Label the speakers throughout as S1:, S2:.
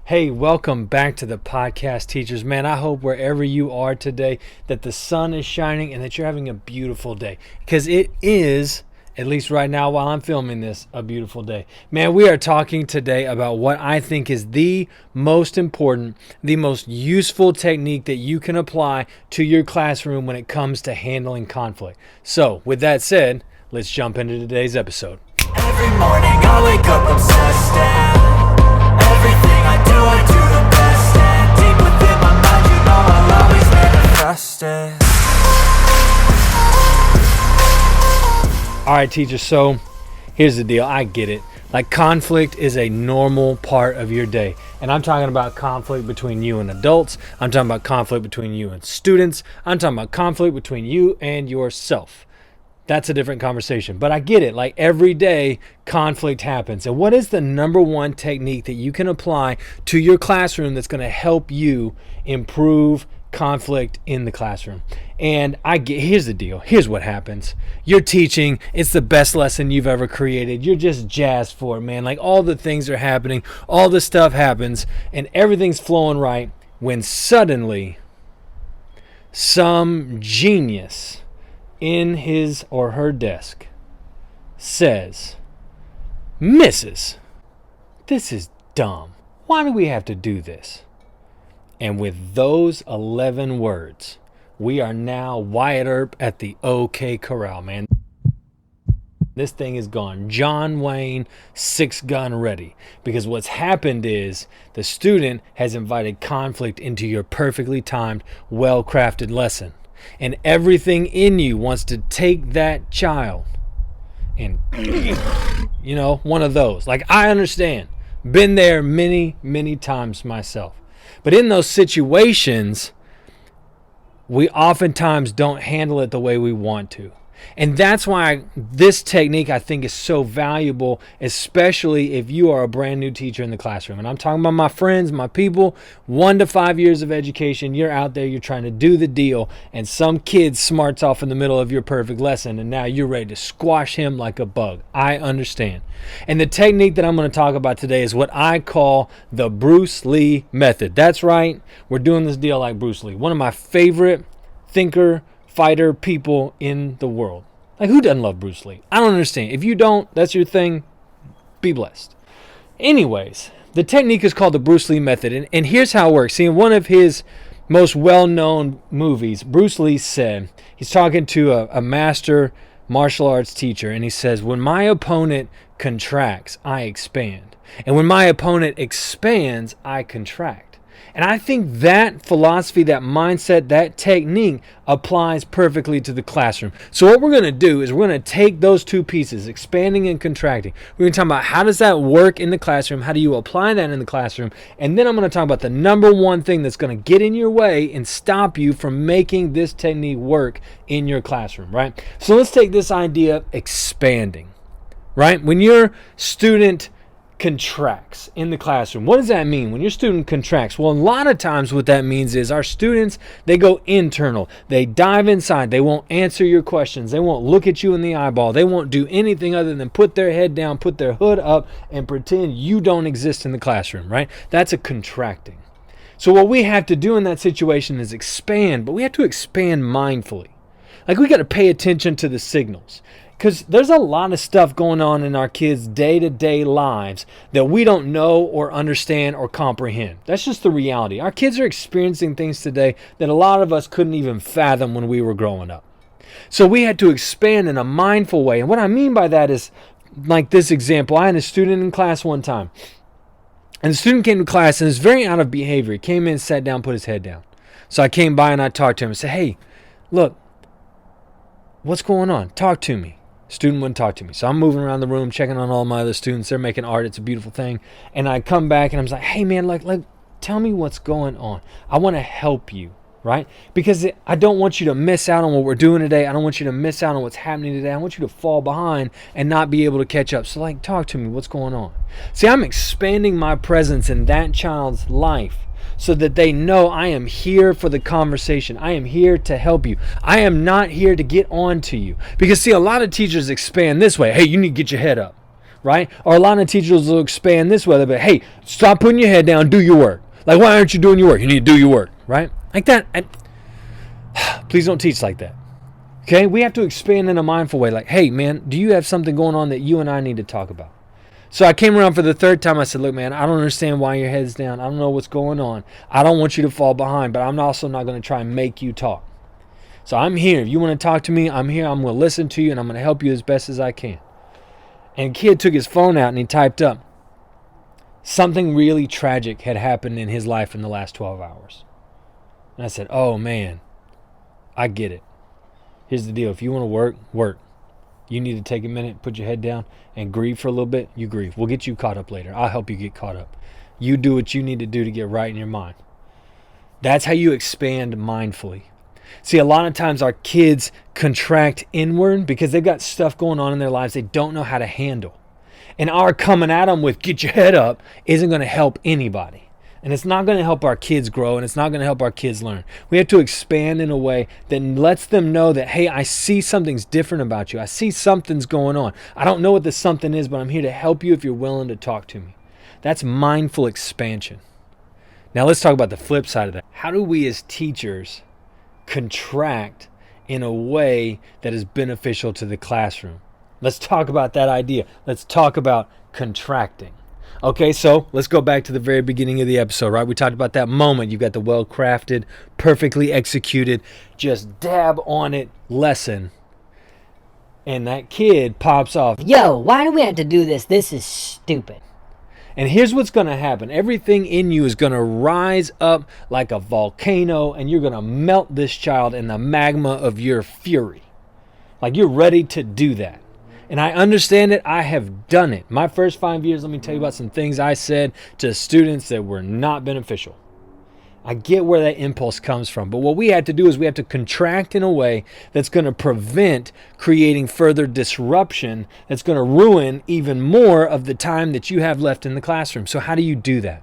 S1: Hey, welcome back to the podcast, teachers. Man, I hope wherever you are today that the sun is shining and that you're having a beautiful day. Because it is, at least right now while I'm filming this, a beautiful day. Man, we are talking today about what I think is the most important, the most useful technique that you can apply to your classroom when it comes to handling conflict. So, with that said, let's jump into today's episode.
S2: Every morning I wake up obsessed and everything I do the best. And deep within my mind, you know I'll always manifest it.
S1: Alright, teachers, so here's the deal. I get it. Like, conflict is a normal part of your day. And I'm talking about conflict between you and adults. I'm talking about conflict between you and students. I'm talking about conflict between you and yourself. That's a different conversation. But I get it. Like, every day, conflict happens. And what is the number one technique that you can apply to your classroom that's going to help you improve conflict in the classroom? And here's the deal. Here's what happens. You're teaching. It's the best lesson you've ever created. You're just jazzed for it, man. Like, all the things are happening. All the stuff happens. And everything's flowing right when suddenly some genius in his or her desk says, "Mrs., this is dumb. Why do we have to do this?" And with those 11 words, we are now Wyatt Earp at the OK Corral, man. This thing is gone John Wayne 6-gun ready, because what's happened is the student has invited conflict into your perfectly timed, well-crafted lesson. And everything in you wants to take that child and, one of those. Like, I understand. Been there many, many times myself. But in those situations, we oftentimes don't handle it the way we want to. And that's why this technique, I think, is so valuable, especially if you are a brand new teacher in the classroom. And I'm talking about my friends, my people, 1 to 5 years of education. You're out there, you're trying to do the deal, and some kid smarts off in the middle of your perfect lesson, and now you're ready to squash him like a bug. I understand. And the technique that I'm going to talk about today is what I call the Bruce Lee method. That's right. We're doing this deal like Bruce Lee, one of my favorite fighter people in the world. Like, who doesn't love Bruce Lee? I don't understand. If you don't, that's your thing. Be blessed. Anyways, the technique is called the Bruce Lee method. And here's how it works. See, in one of his most well-known movies, Bruce Lee said, he's talking to a master martial arts teacher, and he says, "When my opponent contracts, I expand. And when my opponent expands, I contract." And I think that philosophy, that mindset, that technique applies perfectly to the classroom. So what we're going to do is we're going to take those two pieces, expanding and contracting. We're going to talk about how does that work in the classroom? How do you apply that in the classroom? And then I'm going to talk about the number one thing that's going to get in your way and stop you from making this technique work in your classroom, right? So let's take this idea of expanding, right? When your student contracts in the classroom, what does that mean? When your student contracts, well, a lot of times what that means is our students, they go internal. They dive inside. They won't answer your questions. They won't look at you in the eyeball. They won't do anything other than put their head down, put their hood up, and pretend you don't exist in the classroom, right? That's a contracting. So what we have to do in that situation is expand, but we have to expand mindfully. Like, we got to pay attention to the signals. Because there's a lot of stuff going on in our kids' day-to-day lives that we don't know or understand or comprehend. That's just the reality. Our kids are experiencing things today that a lot of us couldn't even fathom when we were growing up. So we had to expand in a mindful way. And what I mean by that is, like this example, I had a student in class one time. And the student came to class and was very out of behavior. He came in, sat down, put his head down. So I came by and I talked to him and said, "Hey, look, what's going on? Talk to me." Student wouldn't talk to me. So I'm moving around the room, checking on all my other students. They're making art. It's a beautiful thing. And I come back and I'm like, "Hey, man, like, tell me what's going on. I want to help you," right? Because I don't want you to miss out on what we're doing today. I don't want you to miss out on what's happening today. I want you to fall behind and not be able to catch up. So, like, talk to me. What's going on? See, I'm expanding my presence in that child's life so that they know I am here for the conversation. I am here to help you. I am not here to get on to you. Because, see, a lot of teachers expand this way. "Hey, you need to get your head up." right? Or a lot of teachers will expand this way, but hey, stop putting your head down, do your work. Like, why aren't you doing your work? You need to do your work, right? Like that. Please don't teach like that. Okay? We have to expand in a mindful way. Like, hey, man, do you have something going on that you and I need to talk about? So I came around for the third time. I said, look, man, I don't understand why your head's down. I don't know what's going on. I don't want you to fall behind, but I'm also not going to try and make you talk. So I'm here. If you want to talk to me, I'm here. I'm going to listen to you, and I'm going to help you as best as I can. And the kid took his phone out, and he typed up, something really tragic had happened in his life in the last 12 hours. And I said, oh, man, I get it. Here's the deal. If you want to work, work. You need to take a minute, put your head down, and grieve for a little bit. You grieve. We'll get you caught up later. I'll help you get caught up. You do what you need to do to get right in your mind. That's how you expand mindfully. See, a lot of times our kids contract inward because they've got stuff going on in their lives they don't know how to handle. And our coming at them with get your head up isn't going to help anybody. And it's not going to help our kids grow, and it's not going to help our kids learn. We have to expand in a way that lets them know that, hey, I see something's different about you. I see something's going on. I don't know what the something is, but I'm here to help you if you're willing to talk to me. That's mindful expansion. Now let's talk about the flip side of that. How do we as teachers contract in a way that is beneficial to the classroom? Let's talk about that idea. Let's talk about contracting. Okay, so let's go back to the very beginning of the episode, right? We talked about that moment. You've got the well-crafted, perfectly executed, just dab on it lesson. And that kid pops off.
S3: Yo, why do we have to do this? This is stupid.
S1: And here's what's going to happen. Everything in you is going to rise up like a volcano, and you're going to melt this child in the magma of your fury. Like you're ready to do that. And I understand it. I have done it. My first 5 years, let me tell you about some things I said to students that were not beneficial. I get where that impulse comes from. But what we have to do is we have to contract in a way that's going to prevent creating further disruption that's going to ruin even more of the time that you have left in the classroom. So how do you do that?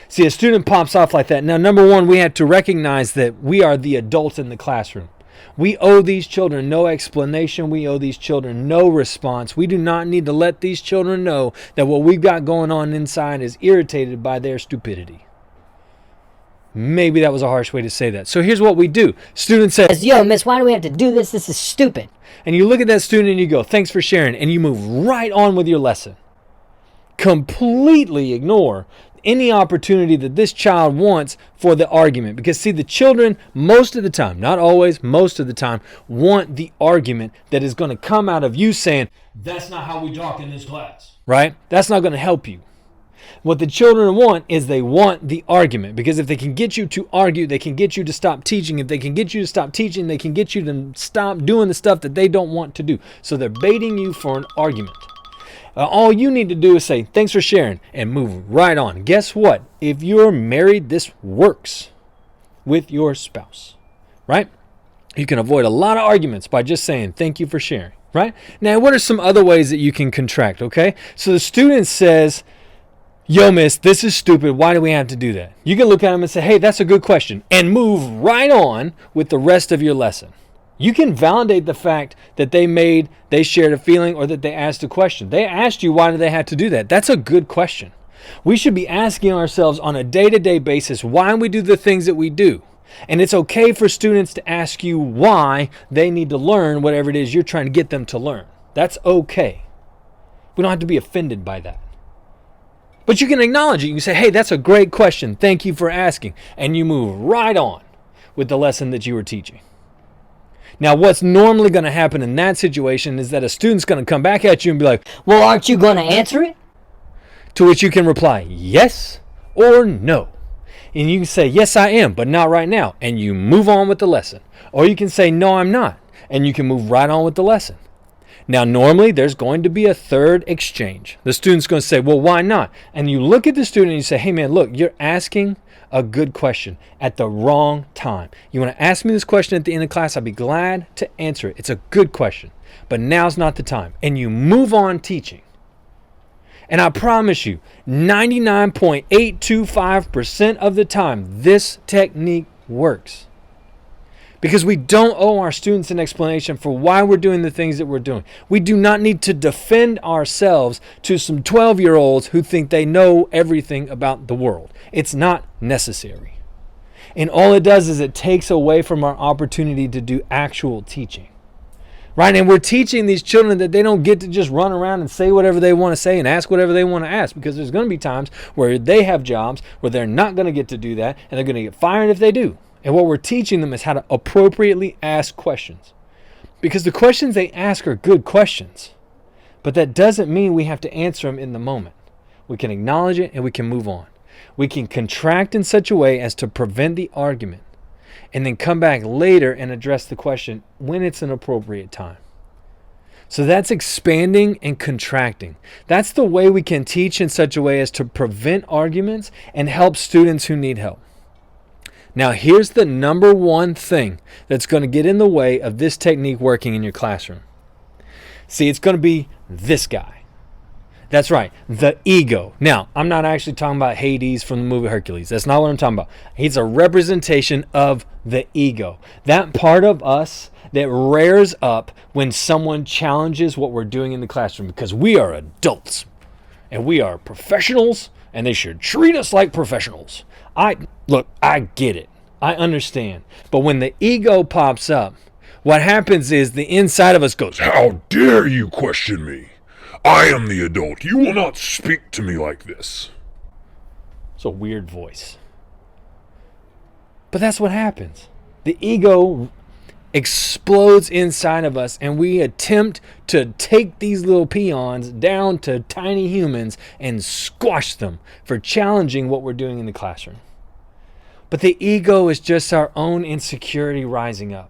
S1: See, a student pops off like that. Now, number one, we have to recognize that we are the adults in the classroom. We owe these children no explanation. We owe these children no response. We do not need to let these children know that what we've got going on inside is irritated by their stupidity. Maybe that was a harsh way to say that. So here's what we do. Student says,
S3: Yo, miss, why do we have to do this? This is stupid.
S1: And you look at that student and you go, thanks for sharing. And you move right on with your lesson. Completely ignore any opportunity that this child wants for the argument. Because see, the children, most of the time, not always, most of the time, want the argument that is going to come out of you saying, that's not how we talk in this class. Right? That's not going to help you. What the children want is they want the argument. Because if they can get you to argue, they can get you to stop teaching. If they can get you to stop teaching, they can get you to stop doing the stuff that they don't want to do. So they're baiting you for an argument. All you need to do is say, thanks for sharing, and move right on. Guess what? If you're married, this works with your spouse, right? You can avoid a lot of arguments by just saying, thank you for sharing, right? Now, what are some other ways that you can contract, okay? So the student says, yo, miss, this is stupid. Why do we have to do that? You can look at them and say, hey, that's a good question, and move right on with the rest of your lesson. You can validate the fact that they shared a feeling or that they asked a question. They asked you, why do they have to do that? That's a good question. We should be asking ourselves on a day-to-day basis why we do the things that we do. And it's okay for students to ask you why they need to learn whatever it is you're trying to get them to learn. That's okay. We don't have to be offended by that. But you can acknowledge it. You can say, hey, that's a great question. Thank you for asking. And you move right on with the lesson that you were teaching. Now, what's normally going to happen in that situation is that a student's going to come back at you and be like,
S3: well, aren't you going to answer it?
S1: To which you can reply, yes or no. And you can say, yes, I am, but not right now. And you move on with the lesson. Or you can say, no, I'm not. And you can move right on with the lesson. Now, normally, there's going to be a third exchange. The student's going to say, well, why not? And you look at the student and you say, hey, man, look, you're asking a good question at the wrong time. You want to ask me this question at the end of class, I'd be glad to answer it. It's a good question, but now's not the time. And you move on teaching. And I promise you, 99.825% of the time, this technique works. Because we don't owe our students an explanation for why we're doing the things that we're doing. We do not need to defend ourselves to some 12-year-olds who think they know everything about the world. It's not necessary. And all it does is it takes away from our opportunity to do actual teaching. Right? And we're teaching these children that they don't get to just run around and say whatever they want to say and ask whatever they want to ask, because there's going to be times where they have jobs where they're not going to get to do that, and they're going to get fired if they do. And what we're teaching them is how to appropriately ask questions. Because the questions they ask are good questions. But that doesn't mean we have to answer them in the moment. We can acknowledge it and we can move on. We can contract in such a way as to prevent the argument, and then come back later and address the question when it's an appropriate time. So that's expanding and contracting. That's the way we can teach in such a way as to prevent arguments and help students who need help. Now, here's the number one thing that's going to get in the way of this technique working in your classroom. See, it's going to be this guy. That's right, the ego. Now, I'm not actually talking about Hades from the movie Hercules. That's not what I'm talking about. He's a representation of the ego. That part of us that rears up when someone challenges what we're doing in the classroom, because we are adults and we are professionals and they should treat us like professionals. I get it. I understand. But when the ego pops up, what happens is the inside of us goes,
S4: How dare you question me? I am the adult. You will not speak to me like this.
S1: It's a weird voice. But that's what happens. The ego explodes inside of us, and we attempt to take these little peons down to tiny humans and squash them for challenging what we're doing in the classroom. But the ego is just our own insecurity rising up.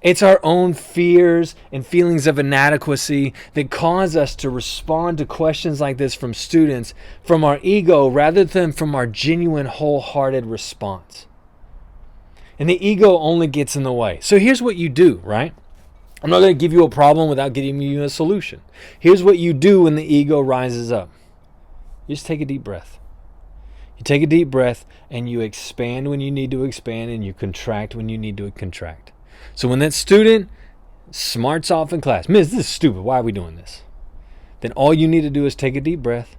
S1: It's our own fears and feelings of inadequacy that cause us to respond to questions like this from students from our ego rather than from our genuine, wholehearted response. And the ego only gets in the way. So here's what you do, right? I'm not going to give you a problem without giving you a solution. Here's what you do when the ego rises up. You just take a deep breath. You take a deep breath and you expand when you need to expand, and you contract when you need to contract. So when that student smarts off in class, Miss, this is stupid. Why are we doing this? Then all you need to do is take a deep breath.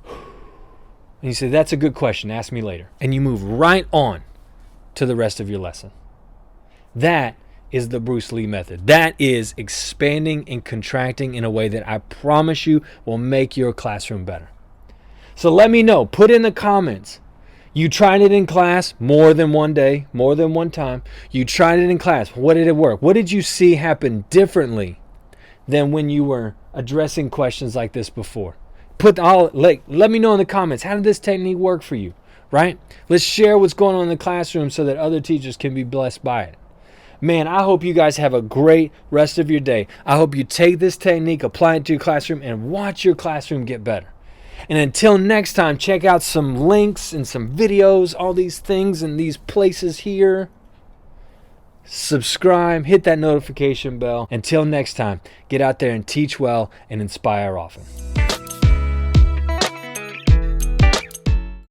S1: And you say, that's a good question. Ask me later. And you move right on to the rest of your lesson. That is the Bruce Lee method. That is expanding and contracting in a way that I promise you will make your classroom better. So let me know. Put in the comments. You tried it in class more than one day, more than one time. You tried it in class. What did it work? What did you see happen differently than when you were addressing questions like this before? Let me know in the comments. How did this technique work for you? Right? Let's share what's going on in the classroom so that other teachers can be blessed by it. Man, I hope you guys have a great rest of your day. I hope you take this technique, apply it to your classroom, and watch your classroom get better. And until next time, check out some links and some videos, all these things and these places here. Subscribe, hit that notification bell. Until next time, get out there and teach well and inspire often.